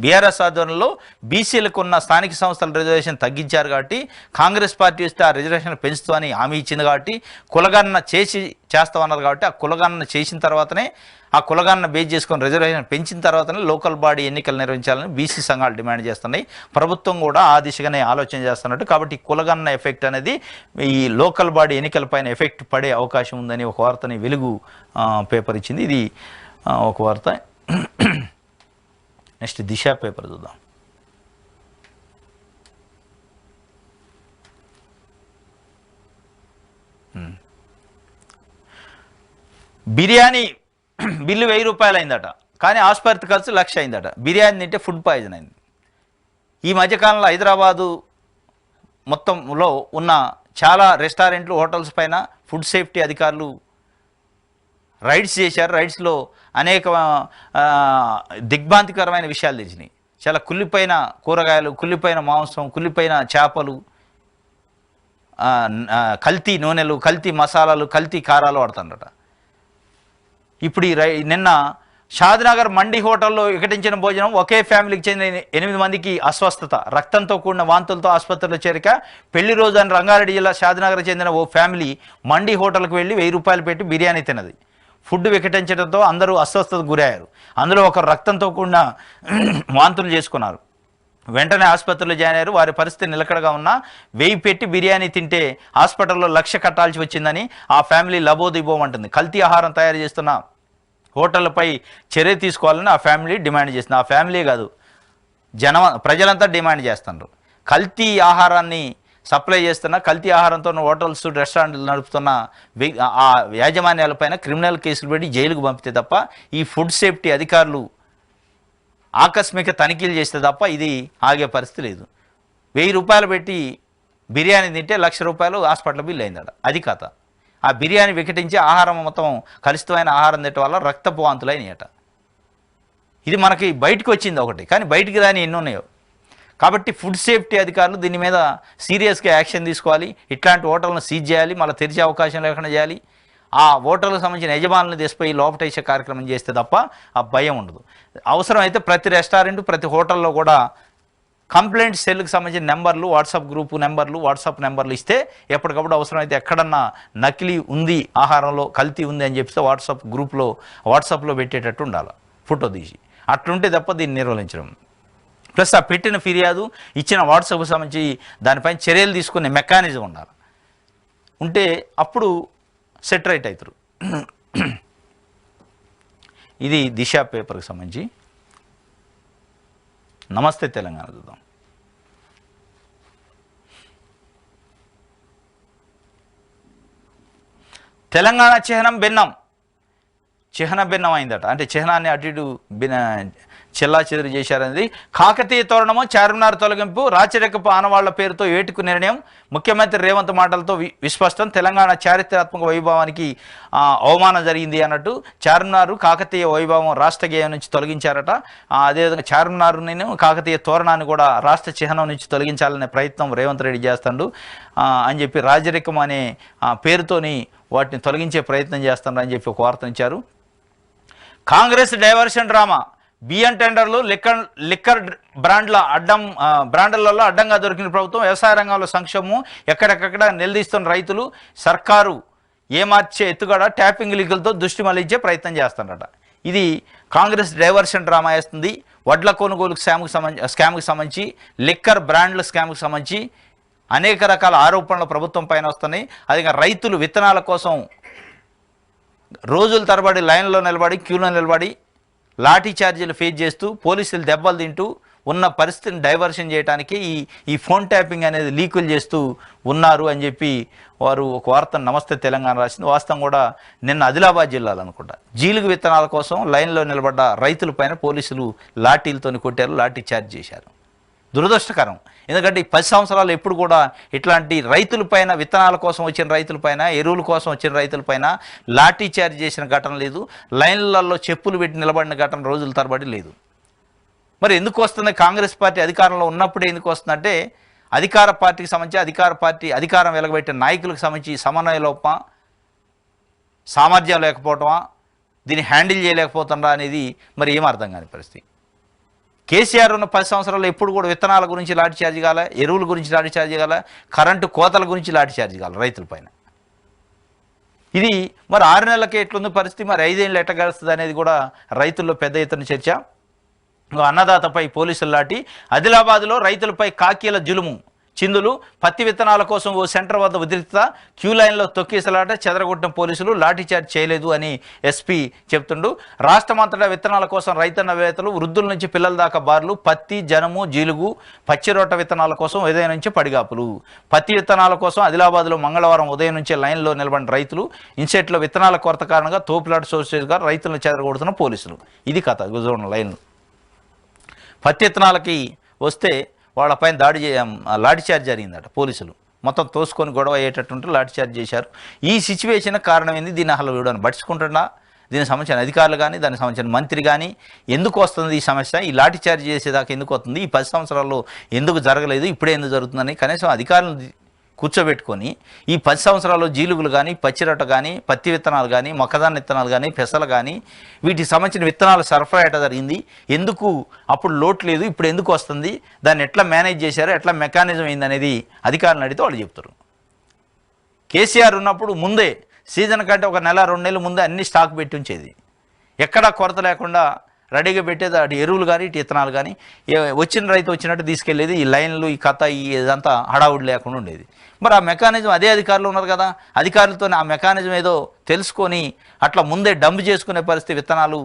బీఆర్ఎస్ ఆధ్వర్యంలో బీసీలకు ఉన్న స్థానిక సంస్థల రిజర్వేషన్ తగ్గించారు కాబట్టి కాంగ్రెస్ పార్టీ వస్తే ఆ రిజర్వేషన్ పెంచుతామని హామీ ఇచ్చింది. కాబట్టి కులగణన చేస్తామన్నారు. కాబట్టి ఆ కులగణన చేసిన తర్వాతనే, ఆ కులగణన బేస్ చేసుకొని రిజర్వేషన్ పెంచిన తర్వాతనే లోకల్ బాడీ ఎన్నికలు నిర్వహించాలని బీసీ సంఘాలు డిమాండ్ చేస్తున్నాయి. ప్రభుత్వం కూడా ఆ దిశగానే ఆలోచన చేస్తున్నట్టు. కాబట్టి కులగణన ఎఫెక్ట్ అనేది ఈ లోకల్ బాడీ ఎన్నికలపైన ఎఫెక్ట్ పడే అవకాశం ఉందని ఒక వార్తని వెలుగు పేపర్ ఇచ్చింది. ఇది ఒక వార్త. నెక్స్ట్ దిశ పేపర్ చూద్దాం. బిర్యానీ బిల్లు 1000 రూపాయలు అయిందట, కానీ ఆసుపత్రి ఖర్చు 1,00,000 అయిందట. బిర్యానీ తింటే ఫుడ్ పాయిజన్ అయింది. ఈ మధ్యకాలంలో హైదరాబాదు మొత్తంలో ఉన్న చాలా రెస్టారెంట్లు, హోటల్స్ పైన ఫుడ్ సేఫ్టీ అధికారులు రైడ్స్ చేశారు. రైడ్స్లో అనేక దిగ్భ్రాంతికరమైన విషయాలు తెలిసినాయి. చాలా కుళ్ళిపోయిన కూరగాయలు, కుళ్ళిపోయిన మాంసం, కుళ్ళిపోయిన చేపలు, కల్తీ నూనెలు, కల్తీ మసాలాలు, కల్తీ కారాలు వాడుతుండట. ఇప్పుడు నిన్న షాద్నగర్ మండి హోటల్లో వికటించిన భోజనం, ఒకే ఫ్యామిలీకి చెందిన 8 మందికి అస్వస్థత, రక్తంతో కూడిన వాంతులతో ఆసుపత్రిలో చేరిక. పెళ్లి రోజు అని రంగారెడ్డి జిల్లా షాద్నగర్ చెందిన ఓ ఫ్యామిలీ మండి హోటల్కి వెళ్ళి 1000 రూపాయలు పెట్టి బిర్యానీ తిన్నది. ఫుడ్ వికటించడంతో అందరూ అస్వస్థతకు గురయ్యారు. అందులో ఒకరు రక్తంతో కూడిన వాంతులు చేసుకున్నారు. వెంటనే ఆసుపత్రిలో జాయిన్ అయ్యారు. వారి పరిస్థితి నిలకడగా ఉన్నా 1000 పెట్టి బిర్యానీ తింటే హాస్పిటల్లో 1,00,000 కట్టాల్సి వచ్చిందని ఆ ఫ్యామిలీ లబోదిబోమంటుంది. కల్తీ ఆహారం తయారు చేస్తున్న హోటళ్లపై చర్య తీసుకోవాలని ఆ ఫ్యామిలీ డిమాండ్ చేస్తుంది. ఆ ఫ్యామిలీ కాదు, ప్రజలంతా డిమాండ్ చేస్తున్నారు. కల్తీ ఆహారాన్ని సప్లై చేస్తున్న, కల్తీ ఆహారంతో హోటల్స్, రెస్టారెంట్లు నడుపుతున్న ఆ యాజమాన్యాలపైన క్రిమినల్ కేసులు పెట్టి జైలుకు పంపితే తప్ప, ఈ ఫుడ్ సేఫ్టీ అధికారులు ఆకస్మిక తనిఖీలు చేస్తే తప్ప ఇది ఆగే పరిస్థితి లేదు. 1000 రూపాయలు పెట్టి బిర్యానీ తింటే 1,00,000 రూపాయలు హాస్పిటల్ బిల్లు అయిందట. అది కథ. ఆ బిర్యానీ వికటించి ఆహారం మొత్తం కలుషితమైన ఆహారం తినటం వల్ల రక్తపు వాంతులు అయినాయట. ఇది మనకి బయటకు వచ్చింది ఒకటి, కానీ బయటికి రాని ఎన్ని ఉన్నాయో. కాబట్టి ఫుడ్ సేఫ్టీ అధికారులు దీని మీద సీరియస్గా యాక్షన్ తీసుకోవాలి. ఇట్లాంటి హోటల్ను సీజ్ చేయాలి, మళ్ళీ తెరిచే అవకాశం లేకుండా చేయాలి. ఆ హోటల్కి సంబంధించిన యజమానులను తీసిపోయి లోపటేసే కార్యక్రమం చేస్తే తప్ప ఆ భయం ఉండదు. అవసరమైతే ప్రతి రెస్టారెంట్, ప్రతి హోటల్లో కూడా కంప్లైంట్ సెల్కి సంబంధించిన నెంబర్లు, వాట్సాప్ గ్రూపు నెంబర్లు, వాట్సాప్ నెంబర్లు ఇస్తే ఎప్పటికప్పుడు అవసరమైతే ఎక్కడన్నా నకిలీ ఉంది, ఆహారంలో కల్తీ ఉంది అని చెప్తే వాట్సాప్లో పెట్టేటట్టు ఉండాలి, ఫోటో తీసి. అట్లుంటే తప్ప దీన్ని నిర్వహించడం. ప్లస్ ఆ పెట్టిన ఫిర్యాదు, ఇచ్చిన వాట్సాప్కి సంబంధించి దానిపైన చర్యలు తీసుకునే మెకానిజం ఉండాలి. ఉంటే అప్పుడు సెట్ రైట్ అవుతారు. ఇది దిశ పేపర్కి సంబంధించి. నమస్తే తెలంగాణ చూద్దాం. తెలంగాణ చిహ్నం భిన్నం, చిహ్న భిన్నం అయిందట. అంటే చిహ్నాన్ని అటు ఇటు చెల్లా చెదురు చేశారనేది. కాకతీయ తోరణము, చార్మినార్ తొలగింపు, రాచరికపు ఆనవాళ్ల పేరుతో ఏటుకు నిర్ణయం, ముఖ్యమంత్రి రేవంత్ మాటలతో విస్పష్టం. తెలంగాణ చారిత్రాత్మక వైభవానికి అవమానం జరిగింది అన్నట్టు చార్మినారు కాకతీయ వైభవం రాష్ట్ర గేయం నుంచి తొలగించారట. అదేవిధంగా చార్మినారుని కాకతీయ తోరణాన్ని కూడా రాష్ట్ర చిహ్నం నుంచి తొలగించాలనే ప్రయత్నం రేవంత్ రెడ్డి చేస్తాడు అని చెప్పి, రాజరికం అనే పేరుతోని వాటిని తొలగించే ప్రయత్నం చేస్తాడు అని చెప్పి ఒక వార్తనిచ్చారు. కాంగ్రెస్ డైవర్షన్ డ్రామా, బియ్యం టెండర్లు, లిక్కర్ బ్రాండ్లలో అడ్డంగా దొరికిన ప్రభుత్వం, వ్యవసాయ రంగంలో సంక్షోభం, ఎక్కడెక్కడ నిలదీస్తున్న రైతులు, సర్కారు ఏమార్చే ఎత్తుగడ, ట్యాపింగ్ లీకులతో దృష్టి మళ్లించే ప్రయత్నం చేస్తాడట. ఇది కాంగ్రెస్ డైవర్షన్ డ్రామా వేస్తుంది. వడ్ల కొనుగోలు స్కామ్కి సంబంధించి, లిక్కర్ బ్రాండ్ల స్కామ్కి సంబంధించి అనేక రకాల ఆరోపణలు ప్రభుత్వం పైన వస్తున్నాయి. అది రైతులు విత్తనాల కోసం రోజుల తరబడి లైన్లో నిలబడి, క్యూలో నిలబడి లాఠీ ఛార్జీలు ఫేస్ చేస్తూ, పోలీసులు దెబ్బలు తింటూ ఉన్న పరిస్థితిని డైవర్షన్ చేయడానికి ఈ ఫోన్ ట్యాపింగ్ అనేది లీకులు చేస్తూ ఉన్నారు అని చెప్పి వారు ఒక వార్తను నమస్తే తెలంగాణ రాసింది. వాస్తవం కూడా నిన్న ఆదిలాబాద్ జిల్లాలో అనుకుంటా జీలుగు విత్తనాల కోసం లైన్లో నిలబడ్డ రైతులపైన పోలీసులు లాఠీలతో కొట్టారు, లాఠీ ఛార్జ్ చేశారు. దురదృష్టకరం. ఎందుకంటే ఈ 10 సంవత్సరాలు ఎప్పుడు కూడా ఇట్లాంటి రైతులపైన, విత్తనాల కోసం వచ్చిన రైతులపైన, ఎరువుల కోసం వచ్చిన రైతులపైన లాఠీ చార్జ్ చేసిన ఘటన లేదు. లైన్లలో చెప్పులు పెట్టి నిలబడిన ఘటన రోజుల తరబడి లేదు. మరి ఎందుకు వస్తుంది? కాంగ్రెస్ పార్టీ అధికారంలో ఉన్నప్పుడే ఎందుకు వస్తుందంటే, అధికార పార్టీకి సంబంధించి అధికారం వెలగబెట్టిన నాయకులకు సంబంధించి సమన్వయ లోపమా, సామర్థ్యం లేకపోవటమా, దీన్ని హ్యాండిల్ చేయలేకపోతుందా అనేది మరి ఏం అర్థం కాని పరిస్థితి. కేసీఆర్ ఉన్న 10 సంవత్సరాలు ఎప్పుడు కూడా విత్తనాల గురించి లాఠీ ఛార్జ్ కాల, ఎరువుల గురించి లాఠీ ఛార్జ్ కాల, కరెంటు కోతల గురించి లాఠీ ఛార్జ్ కాల రైతులపైన. ఇది మరి 6 నెలలకే ఎట్లుంది పరిస్థితి, మరి 5 ఏళ్ళు ఎట్లా గడుస్తుంది అనేది కూడా రైతుల్లో పెద్ద ఎత్తున చర్చ. అన్నదాతపై పోలీసులు లాఠీ, ఆదిలాబాద్లో రైతులపై కాకీల జులుము, చిందులు, పత్తి విత్తనాల కోసం ఓ సెంటర్ వద్ద ఉద్రిక్తత, క్యూ లైన్లో తొక్కేసలాట, చెదరగొట్టిన పోలీసులు, లాఠీ చార్జ్ చేయలేదు అని ఎస్పీ చెప్తుండు. రాష్ట్రమంతటా విత్తనాల కోసం రైతన్న వేతలు, వృద్ధుల నుంచి పిల్లల దాకా బార్లు, పత్తి, జనము, జీలుగు, పచ్చిరోట విత్తనాల కోసం ఉదయం నుంచి పడిగాపులు. పత్తి విత్తనాల కోసం ఆదిలాబాద్లో మంగళవారం ఉదయం నుంచే లైన్లో నిలబడిన రైతులు, ఇన్సెట్లో విత్తనాల కొరత కారణంగా తోపులాట సోర్సెస్గా రైతులను చెదరగొడుతున్న పోలీసులు. ఇది కథ గుజోన లైన్లు. పత్తి విత్తనాలకి వస్తే వాళ్ళపైన లాఠీ చార్జ్ జరిగిందట. పోలీసులు మొత్తం తోసుకొని గొడవ అయ్యేటట్టుంటే లాఠీ చార్జ్ చేశారు. ఈ సిచ్యువేషన్ కారణం ఏంది? దీన్ని అసలు వీడని పట్టించుకుంటున్నా, దీనికి సంబంధించిన అధికారులు కానీ, దానికి సంబంధించిన మంత్రి కానీ ఎందుకు వస్తుంది ఈ సమస్య, ఈ లాఠీ చార్జ్ చేసేదాకా ఎందుకు వస్తుంది, ఈ 10 సంవత్సరాల్లో ఎందుకు జరగలేదు, ఇప్పుడే ఎందుకు జరుగుతుందని కనీసం అధికారులను కూర్చోబెట్టుకొని ఈ 10 సంవత్సరాల్లో జీలుగులు కానీ, పచ్చిరొట్ట కానీ, పత్తి విత్తనాలు కానీ, మొక్కజొన్న విత్తనాలు కానీ, పెసలు కానీ, వీటికి సంబంధించిన విత్తనాలు సరఫరా ఎట్లా జరిగింది, ఎందుకు అప్పుడు లోటు లేదు, ఇప్పుడు ఎందుకు వస్తుంది, దాన్ని ఎట్లా మేనేజ్ చేశారో, ఎట్లా మెకానిజం అయింది అనేది అధికారులను అడిగితే వాళ్ళు చెప్తారు. కేసీఆర్ ఉన్నప్పుడు ముందే సీజన్ కంటే ఒక నెల 2 నెలల ముందే అన్ని స్టాక్ పెట్టి ఉంచేది, ఎక్కడా కొరత లేకుండా రెడీగా పెట్టేది. అటు ఎరువులు కానీ, ఇటు విత్తనాలు కానీ వచ్చిన రైతు వచ్చినట్టు తీసుకెళ్లేది. ఈ లైన్లు, ఈ కథ, ఇదంతా హడావుడి లేకుండా ఉండేది. మరి ఆ మెకానిజం అదే అధికారులు ఉన్నారు కదా, అధికారులతో ఆ మెకానిజం ఏదో తెలుసుకొని అట్లా ముందే డంప్ చేసుకునే పరిస్థితి, విత్తనాలు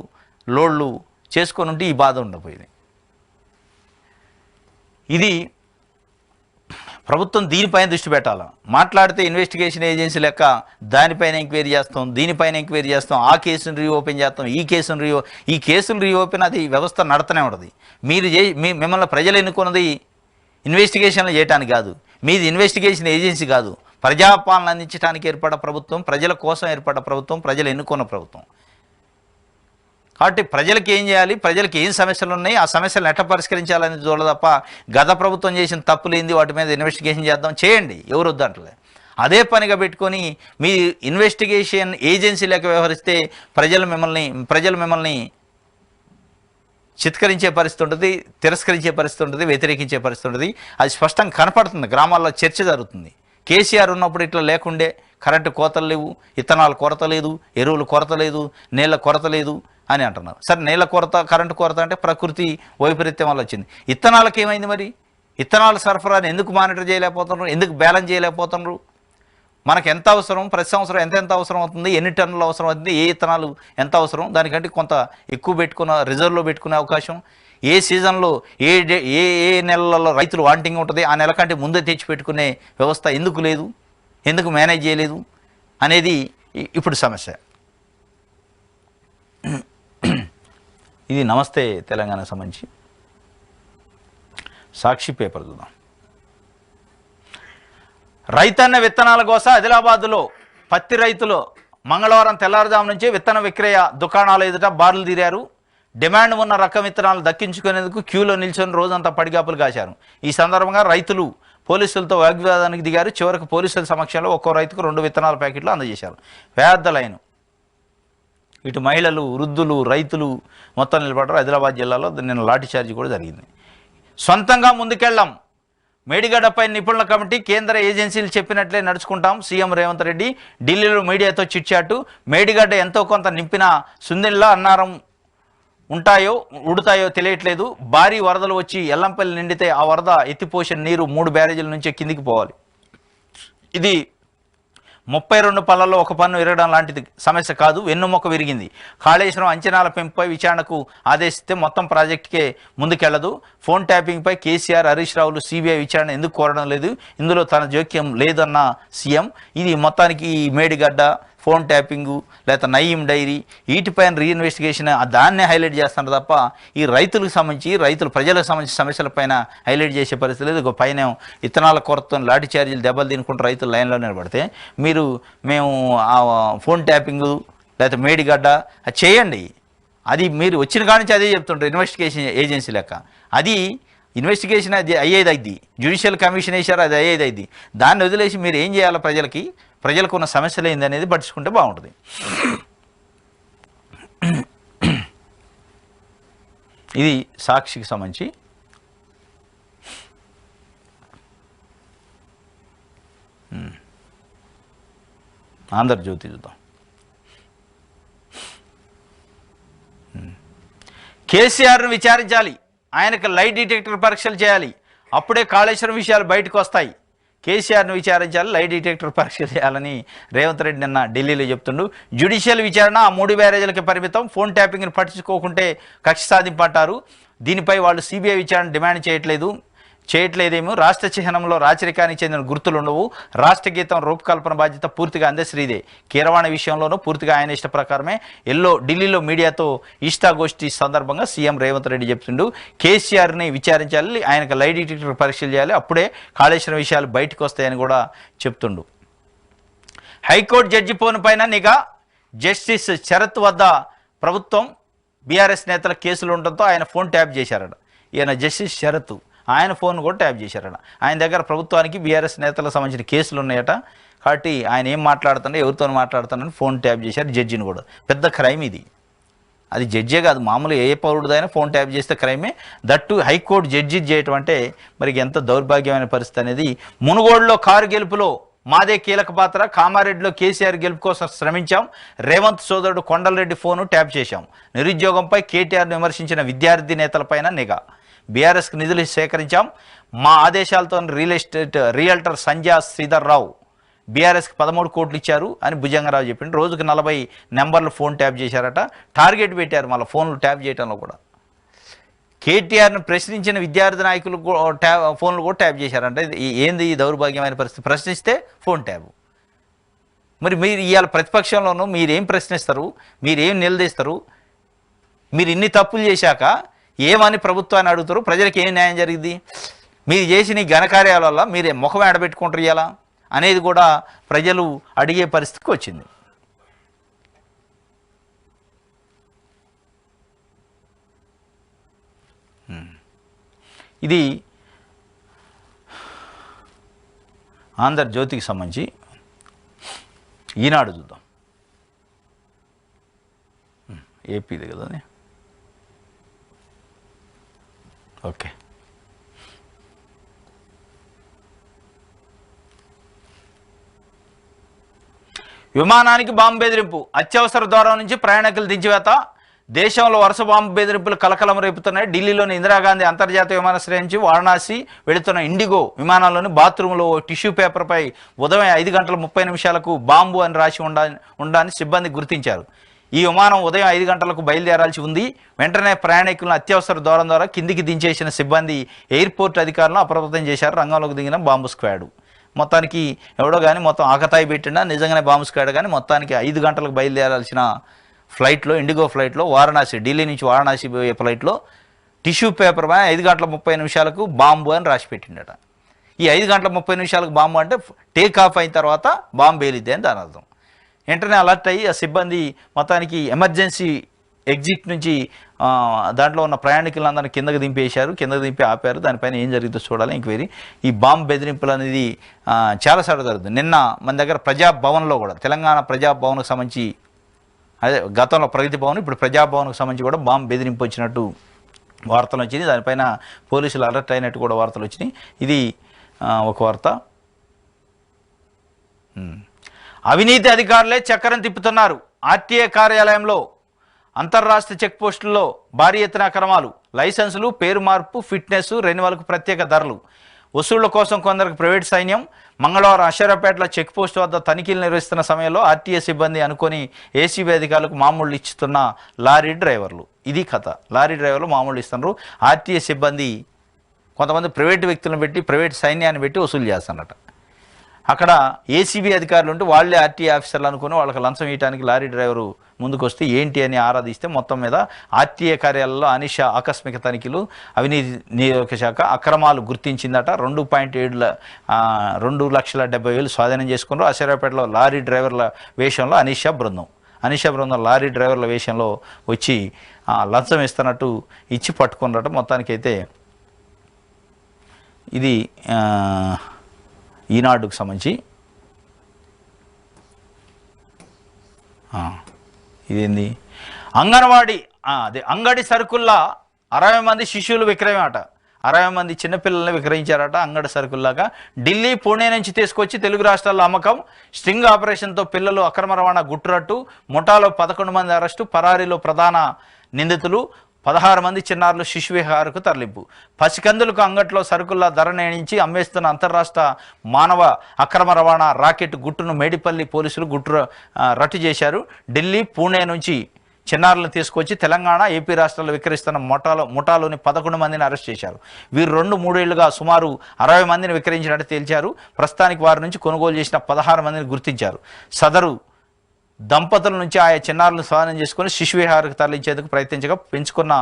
లోడ్లు చేసుకొని ఉంటే ఈ బాధ ఉండకపోయింది. ఇది ప్రభుత్వం దీనిపైన దృష్టి పెట్టాలి. మాట్లాడితే ఇన్వెస్టిగేషన్ ఏజెన్సీ లెక్క దానిపైన ఎంక్వైరీ చేస్తాం, దీనిపైన ఎంక్వైరీ చేస్తాం, ఆ కేసును రీఓపెన్ చేస్తాం, ఈ కేసును రీఓపెన్, అది వ్యవస్థ నడతనే ఉంటుంది. మిమ్మల్ని ప్రజలు ఎన్నుకున్నది ఇన్వెస్టిగేషన్లు చేయడానికి కాదు, మీది ఇన్వెస్టిగేషన్ ఏజెన్సీ కాదు, ప్రజాపాలన అందించడానికి ఏర్పడ్డ ప్రభుత్వం, ప్రజల కోసం ఏర్పడ్డ ప్రభుత్వం, ప్రజలు ఎన్నుకున్న ప్రభుత్వం. కాబట్టి ప్రజలకు ఏం చేయాలి, ప్రజలకు ఏం సమస్యలు ఉన్నాయి, ఆ సమస్యలను ఎట్లా పరిష్కరించాలని చూడాలి తప్ప గత ప్రభుత్వం చేసిన తప్పులేంది వాటి మీద ఇన్వెస్టిగేషన్ చేద్దాం, చేయండి, ఎవరు వద్దంటలే. అదే పనిగా పెట్టుకొని మీ ఇన్వెస్టిగేషన్ ఏజెన్సీ లెక్క వ్యవహరిస్తే ప్రజలు మిమ్మల్ని చిత్కరించే పరిస్థితి ఉంటుంది, తిరస్కరించే పరిస్థితి ఉంటుంది, వ్యతిరేకించే పరిస్థితి ఉంటుంది. అది స్పష్టంగా కనపడుతుంది, గ్రామాల్లో చర్చ జరుగుతుంది. కేసీఆర్ ఉన్నప్పుడు ఇట్లా లేకుండే, కరెంటు కోతలు లేవు, విత్తనాల కొరత లేదు, ఎరువుల కొరత లేదు, నీళ్ళ కొరత లేదు అని అంటున్నారు. సరే, నీళ్ళ కొరత, కరెంటు కొరత అంటే ప్రకృతి వైపరీత్యం వల్ల వచ్చింది. విత్తనాలకు ఏమైంది మరి? విత్తనాల సరఫరాని ఎందుకు మానిటర్ చేయలేకపోతున్నారు, ఎందుకు బ్యాలెన్స్ చేయలేకపోతున్నారు? మనకు ఎంత అవసరం, ప్రతి సంవత్సరం ఎంత అవసరం అవుతుంది, ఎన్ని టన్నులు అవసరం అవుతుంది, ఏ విత్తనాలు ఎంత అవసరం, దానికంటే కొంత ఎక్కువ రిజర్వ్లో పెట్టుకునే అవకాశం, ఏ సీజన్లో ఏ నెలలలో రైతులు వాంటింగ్ ఉంటుంది ఆ నెల కంటే ముందే తెచ్చి పెట్టుకునే వ్యవస్థ ఎందుకు లేదు, ఎందుకు మేనేజ్ చేయలేదు అనేది ఇప్పుడు సమస్య ఇది నమస్తే తెలంగాణకు సంబంధించి సాక్షి పేపర్ చూద్దాం. రైతన్న విత్తనాల కోసం ఆదిలాబాద్లో పత్తి రైతులు మంగళవారం తెల్లారుజాము నుంచి విత్తన విక్రయ దుకాణాల ఎదుట బారులు తీరారు. డిమాండ్ ఉన్న రకం విత్తనాలు దక్కించుకునేందుకు క్యూలో నిల్చొని రోజంతా పడిగాపులు కాశారు. ఈ సందర్భంగా రైతులు పోలీసులతో వాగ్వాదానికి దిగారు. చివరకు పోలీసుల సమక్షంలో ఒక్కో రైతుకు 2 విత్తనాల ప్యాకెట్లు అందజేశారు. పెద్ద లైను. ఇటు మహిళలు, వృద్ధులు, రైతులు మొత్తం నిలబడ్డారు. ఆదిలాబాద్ జిల్లాలో నిన్న లాఠీ చార్జీ కూడా జరిగింది. సొంతంగా ముందుకెళ్లాం. మేడిగడ్డపై నిపుణుల కమిటీ, కేంద్ర ఏజెన్సీలు చెప్పినట్లే నడుచుకుంటాం. సీఎం రేవంత్ రెడ్డి ఢిల్లీలో మీడియాతో చిట్చాటు. మేడిగడ్డ ఎంతో కొంత నింపిన సుందిల్లా అన్నారం ఉడతాయో తెలియట్లేదు. భారీ వరదలు వచ్చి ఎల్లంపల్లి నిండితే ఆ వరద ఎత్తిపోసిన నీరు 3 బ్యారేజీల నుంచి కిందికి పోవాలి. ఇది 32 పనులలో ఒక పన్ను విరగడం లాంటిది సమస్య కాదు. వెన్నుమొక్క విరిగింది. కాళేశ్వరం అంచనాల పెంపుపై విచారణకు ఆదేశిస్తే మొత్తం ప్రాజెక్టుకే ముందుకెళ్లదు. ఫోన్ ట్యాపింగ్పై కేసీఆర్, హరీష్ రావులు సిబిఐ విచారణ ఎందుకు కోరడం లేదు? ఇందులో తన జోక్యం లేదన్న సీఎం. ఇది మొత్తానికి ఈ మేడిగడ్డ, ఫోన్ ట్యాపింగు, లేదా నయీం డైరీ, వీటిపైన రీఇన్వెస్టిగేషన్ దాన్నే హైలైట్ చేస్తున్నారు తప్ప ఈ రైతులకు సంబంధించి ప్రజలకు సంబంధించిన సమస్యలపైన హైలైట్ చేసే పరిస్థితి లేదు. పైన ఇత్తనాల కొరతతో లాఠీ చార్జీలు దెబ్బలు తినుకుంటూ రైతులు లైన్లో నిలబడితే మేము ఫోన్ ట్యాపింగు లేదా మేడిగడ్డ అది చేయండి. అది మీరు వచ్చిన కాడి నుంచి అదే చెప్తుంటారు. ఇన్వెస్టిగేషన్ ఏజెన్సీ లెక్క అది ఇన్వెస్టిగేషన్ అది అయ్యేది. జ్యుడిషియల్ కమిషన్ వేశారు, అది అయ్యేది. దాన్ని వదిలేసి మీరు ఏం చేయాలి? ప్రజలకు ఉన్న సమస్యలు ఏంది అనేది పట్టించుకుంటే బాగుంటుంది. ఇది సాక్షికి సంబంధించి. ఆంధ్రజ్యోతి చూద్దాం. కేసీఆర్ను విచారించాలి, ఆయనకు లై డిటెక్టర్ పరీక్షలు చేయాలి, అప్పుడే కాళేశ్వరం విషయాలు బయటకు వస్తాయి. కేసీఆర్ను విచారించాలి, లై డిటెక్టర్ పరీక్షలు చేయాలని రేవంత్ రెడ్డి నిన్న ఢిల్లీలో చెప్తుండు. జ్యుడిషియల్ విచారణ 3 బ్యారేజీలకి పరిమితం. ఫోన్ ట్యాపింగ్ని పట్టించుకోకుంటే కక్ష సాధింపు అంటారు. దీనిపై వాళ్ళు సిబిఐ విచారణ డిమాండ్ చేయట్లేదేమో. రాష్ట్ర చిహ్నంలో రాచరికానికి చెందిన గుర్తులు ఉండవు. రాష్ట్ర గీతం రూపకల్పన బాధ్యత పూర్తిగా అందశ్రీదే. కీరవాణి విషయంలోనూ పూర్తిగా ఆయన ఇష్ట ప్రకారమే. ఢిల్లీలో మీడియాతో ఇష్టాగోష్ఠి సందర్భంగా సీఎం రేవంత్ రెడ్డి చెప్తుండు. కేసీఆర్ని విచారించాలి, ఆయనకు లై డిటెక్టర్ పరీక్షలు చేయాలి, అప్పుడే కాళేశ్వరం విషయాలు బయటకు వస్తాయని కూడా చెప్తుండు. హైకోర్టు జడ్జి ఫోన్ పైన నిఘా. జస్టిస్ శరత్ వద్ద ప్రభుత్వం బీఆర్ఎస్ నేతల కేసులు ఉండటంతో ఆయన ఫోన్ ట్యాప్ చేశారట. ఈయన జస్టిస్ శరత్ ఆయన ఫోన్ కూడా ట్యాప్ చేశారట. ఆయన దగ్గర ప్రభుత్వానికి బీఆర్ఎస్ నేతలకు సంబంధించిన కేసులు ఉన్నాయట. కాబట్టి ఆయన ఏం మాట్లాడుతుండే, ఎవరితో మాట్లాడుతున్నారని ఫోన్ ట్యాప్ చేశారు జడ్జిని కూడా. పెద్ద క్రైమ్ ఇది. అది జడ్జే కాదు, మామూలు ఏ పౌరుడిదైనా ఫోన్ ట్యాప్ చేస్తే క్రైమే. దట్టు హైకోర్టు జడ్జి చేయటం అంటే మరి ఎంత దౌర్భాగ్యమైన పరిస్థితి అనేది. మునుగోడులో కారు గెలుపులో మాదే కీలక పాత్ర. కామారెడ్డిలో కేసీఆర్ గెలుపు కోసం శ్రమించాం. రేవంత్ సోదరుడు కొండలరెడ్డి ఫోను ట్యాప్ చేశాం. నిరుద్యోగంపై కేటీఆర్ను విమర్శించిన విద్యార్థి నేతలపైన నిఘా. బీఆర్ఎస్కి నిధులు సేకరించాం. మా ఆదేశాలతో రియల్టర్ సంధ్యా శ్రీధర్ రావు బీఆర్ఎస్కి 13 కోట్లు ఇచ్చారు అని భుజంగరావు చెప్పిండు. రోజుకు 40 నెంబర్లు ఫోన్ ట్యాప్ చేశారట. టార్గెట్ పెట్టారు మళ్ళీ ఫోన్లు ట్యాప్ చేయడంలో కూడా. కేటీఆర్ను ప్రశ్నించిన విద్యార్థి నాయకులు ఫోన్లు కూడా ట్యాప్ చేశారంటే ఏంది ఈ దౌర్భాగ్యమైన పరిస్థితి? ప్రశ్నిస్తే ఫోన్ ట్యాప్. మరి మీరు ఇవాళ ప్రతిపక్షంలోనూ మీరేం ప్రశ్నిస్తారు, మీరేం నిలదీస్తారు? మీరు ఇన్ని తప్పులు చేశాక ఏమని ప్రభుత్వాన్ని అడుగుతారు? ప్రజలకు ఏం న్యాయం జరిగింది? మీరు చేసిన ఈ ఘనకార్యాల వల్ల మీరే ముఖం ఆడబెట్టుకుంటారు ఇవాళ అనేది కూడా ప్రజలు అడిగే పరిస్థితికి వచ్చింది. ఇది ఆంధ్రజ్యోతికి సంబంధించి. ఈనాడు చూద్దాం. ఏపీది కదా అది. ఓకే, విమానానికి బాంబు బెదిరింపు. అత్యవసర ద్వారం నుంచి ప్రయాణికులు దించివేత. దేశంలో వరుస బాంబు బెదిరింపులు కలకలం రేపుతున్నాయి. ఢిల్లీలోని ఇందిరాగాంధీ అంతర్జాతీయ విమానాశ్రయం నుంచి వారణాసి వెళుతున్న ఇండిగో విమానంలోని బాత్రూంలో టిష్యూ పేపర్పై ఉదయం 5:30 బాంబు అని రాసి ఉండాలని సిబ్బంది గుర్తించారు. ఈ విమానం ఉదయం 5 గంటలకు బయలుదేరాల్సి ఉంది. వెంటనే ప్రయాణికులను అత్యవసర ద్వారం ద్వారా కిందికి దించేసిన సిబ్బంది ఎయిర్పోర్ట్ అధికారులను అప్రమత్తం చేశారు. రంగంలోకి దిగిన బాంబు స్క్వాడ్. మొత్తానికి ఎవడో కానీ మొత్తం ఆకతాయి పెట్టిండా నిజంగానే బాంబు స్క్వాడ్ కానీ మొత్తానికి 5 గంటలకు బయలుదేరాల్సిన ఫ్లైట్లో ఇండిగో ఫ్లైట్లో వారణాసి ఢిల్లీ నుంచి వారణాసి పోయే ఫ్లైట్లో టిష్యూ పేపర్ పైన 5 గంటల 30 నిమిషాలకు బాంబు అని రాసి పెట్టిండట. ఈ 5 గంటల 30 నిమిషాలకు బాంబు అంటే టేక్ ఆఫ్ అయిన తర్వాత బాంబు పేలిద్ది అని దాని అర్థం. వెంటనే అలర్ట్ అయ్యి ఆ సిబ్బంది మొత్తానికి ఎమర్జెన్సీ ఎగ్జిట్ నుంచి దాంట్లో ఉన్న ప్రయాణికులందరినీ కిందకి దింపి ఆపారు. దానిపైన ఏం జరిగిందో చూడాలి ఎంక్వైరీ. ఈ బాంబు బెదిరింపులు అనేది చాలాసార్లు జరుగుతుంది. నిన్న మన దగ్గర ప్రజాభవన్లో కూడా తెలంగాణ ప్రజాభవన్కు సంబంధించి అదే గతంలో ప్రగతి భవన్ ఇప్పుడు ప్రజాభవన్కు సంబంధించి కూడా బాంబు బెదిరింపు వచ్చినట్టు వార్తలు వచ్చినాయి. దానిపైన పోలీసులు అలర్ట్ అయినట్టు కూడా వార్తలు వచ్చినాయి. ఇది ఒక వార్త. అవినీతి అధికారులే చక్రం తిప్పుతున్నారు. ఆర్టీఏ కార్యాలయంలో అంతర్రాష్ట్ర చెక్ పోస్టుల్లో భారీ ఎత్తున అక్రమాలు, లైసెన్సులు, పేరు మార్పు, ఫిట్నెస్, రెన్యువల్కు ప్రత్యేక ధరలు, వసూళ్ల కోసం కొందరికి ప్రైవేట్ సైన్యం. మంగళవారం అషరాపేటలో చెక్ పోస్ట్ వద్ద తనిఖీలు నిర్వహిస్తున్న సమయంలో ఆర్టీఏ సిబ్బంది అనుకొని ఏసీబీ అధికారులకు మామూలు ఇస్తున్న లారీ డ్రైవర్లు. ఇది కథ. లారీ డ్రైవర్లు మామూలు ఇస్తున్నారు. ఆర్టీఏ సిబ్బంది కొంతమంది ప్రైవేట్ వ్యక్తులను పెట్టి ప్రైవేట్ సైన్యాన్ని పెట్టి వసూలు చేస్తున్నట. అక్కడ ఏసీబీ అధికారులు ఉంటే వాళ్ళే ఆర్టీఏ ఆఫీసర్లు అనుకుని వాళ్ళకి లంచం ఇవ్వడానికి లారీ డ్రైవరు ముందుకు వస్తే ఏంటి అని ఆరాధిస్తే మొత్తం మీద ఆర్టీఏ కార్యాలయంలో అనిష ఆకస్మిక తనిఖీలు, అవినీతి నిరోధక శాఖ అక్రమాలు గుర్తించిందట. 2,70,000 స్వాధీనం చేసుకున్నారు. అషరాపేటలో లారీ డ్రైవర్ల వేషంలో అనిష బృందం లారీ డ్రైవర్ల వేషంలో వచ్చి లంచం ఇస్తున్నట్టు ఇచ్చి పట్టుకున్నట్టు. మొత్తానికైతే ఇది ఈనాడుకు సంబంధించి ఇదేంది అంగన్వాడీ అదే అంగడి సరుకుల్లా 60 మంది శిశువులు విక్రయం అట. 60 మంది చిన్నపిల్లల్ని విక్రయించారట అంగడి సరుకుల్లాగా. ఢిల్లీ, పుణే నుంచి తీసుకొచ్చి తెలుగు రాష్ట్రాల్లో అమ్మకం. స్ట్రింగ్ ఆపరేషన్తో పిల్లలు అక్రమ రవాణా గుట్టురట్టు. ముఠాలో 11 మంది అరెస్టు. పరారీలో ప్రధాన నిందితులు. 16 మంది చిన్నారులు శిశు విహారకు తరలింపు. పసికందులకు అంగట్లో సరుకుల్లా ధర నిర్ణయించి అమ్మేస్తున్న అంతర్రాష్ట్ర మానవ అక్రమ రవాణా రాకెట్ గుట్టును మేడిపల్లి పోలీసులు రట్టు చేశారు. ఢిల్లీ, పూణే నుంచి చిన్నారులను తీసుకొచ్చి తెలంగాణ, ఏపీ రాష్ట్రాల్లో విక్రయిస్తున్న ముఠాలోని 11 మందిని అరెస్ట్ చేశారు. వీరు 2-3 ఏళ్లుగా సుమారు 60 మందిని విక్రయించినట్టు తేల్చారు. ప్రస్తుతానికి వారి నుంచి కొనుగోలు చేసిన 16 మందిని గుర్తించారు. సదరు దంపతుల నుంచి ఆయా చిన్నారులను స్వాధీనం చేసుకుని శిశు విహారకు తరలించేందుకు ప్రయత్నించగా పెంచుకున్న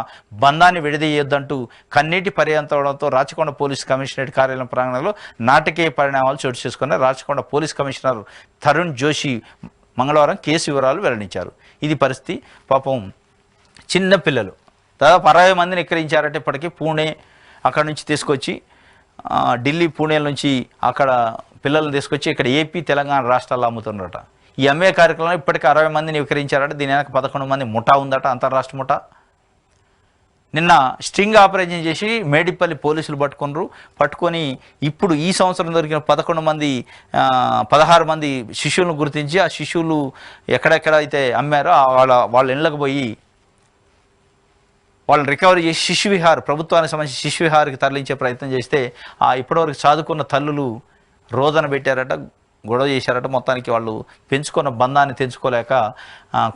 బంధాన్ని విడదీయొద్దంటూ కన్నీటి పర్యంతడంతో రాచకొండ పోలీస్ కమిషనరేట్ కార్యాలయం ప్రాంగణంలో నాటకీయ పరిణామాలు చోటు చేసుకున్నారు. రాచకొండ పోలీస్ కమిషనర్ తరుణ్ జోషి మంగళవారం కేసు వివరాలు వెల్లడించారు. ఇది పరిస్థితి. పాపం చిన్నపిల్లలు దాదాపు 60 మందిని విక్రయించారంటే ఇప్పటికీ. పూణే అక్కడ నుంచి తీసుకొచ్చి ఢిల్లీ, పూణే నుంచి అక్కడ పిల్లలను తీసుకొచ్చి ఇక్కడ ఏపీ, తెలంగాణ రాష్ట్రాల్లో అమ్ముతున్నారట. ఈ అమ్మే కార్యక్రమంలో ఇప్పటికీ 60 మందిని విక్రయించారట. దీని వెనక 11 మంది ముఠా ఉందట, అంతర్రాష్ట్ర ముఠా. నిన్న స్ట్రింగ్ ఆపరేషన్ చేసి మేడిపల్లి పోలీసులు పట్టుకొని ఇప్పుడు ఈ సంవత్సరం దొరికిన 16 మంది శిశువులను గుర్తించి ఆ శిశువులు ఎక్కడెక్కడైతే అమ్మారో వాళ్ళ ఇళ్ళకు పోయి వాళ్ళని రికవరీ చేసి శిశు విహార్, ప్రభుత్వానికి సంబంధించి శిశు విహార్కి తరలించే ప్రయత్నం చేస్తే ఇప్పటివరకు చదువుకున్న తల్లులు రోదన పెట్టారట, గొడవ చేశారట. మొత్తానికి వాళ్ళు పెంచుకున్న బంధాన్ని తెంచుకోలేక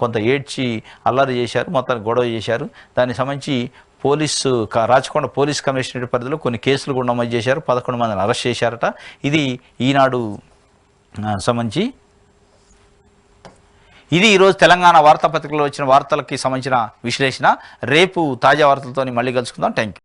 కొంత ఏడ్చి అల్లరి చేశారు, మొత్తానికి గొడవ చేశారు. దానికి సంబంధించి రాచకొండ పోలీస్ కమిషనరేట్ పరిధిలో కొన్ని కేసులు కూడా నమోదు చేశారు. 11 మందిని అరెస్ట్ చేశారట. ఇది ఈనాడు సంబంధించి. ఇది ఈరోజు తెలంగాణ వార్తాపత్రికలో వచ్చిన వార్తలకి సంబంధించిన విశ్లేషణ. రేపు తాజా వార్తలతో మళ్ళీ కలుసుకుందాం. Thank you.